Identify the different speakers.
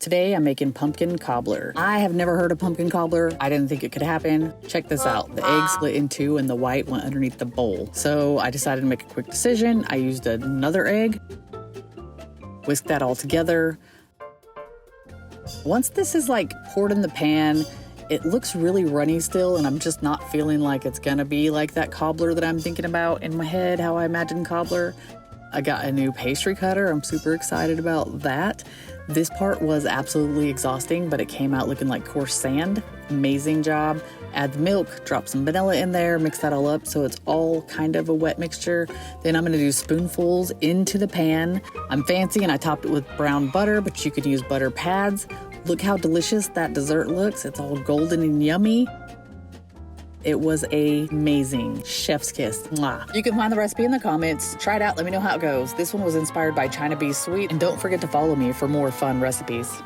Speaker 1: Today I'm making pumpkin cobbler. I have never heard of pumpkin cobbler. I didn't think it could happen. Check this out. The egg split in two and the white went underneath the bowl. So I decided to make a quick decision. I used another egg, whisked that all together. Once this is like poured in the pan, it looks really runny still, and I'm just not feeling like it's gonna be like that cobbler that I'm thinking about in my head, how I imagine cobbler. I got a new pastry cutter. I'm super excited about that. This part was absolutely exhausting, but it came out looking like coarse sand. Amazing job. Add the milk, drop some vanilla in there, mix that all up so it's all kind of a wet mixture. Then I'm gonna do spoonfuls into the pan. I'm fancy and I topped it with brown butter, but you could use butter pads. Look how delicious that dessert looks. It's all golden and yummy. It was amazing. Chef's kiss. Mwah. You can find the recipe in the comments. Try it out. Let me know how it goes. This one was inspired by China Bee Sweet. And don't forget to follow me for more fun recipes.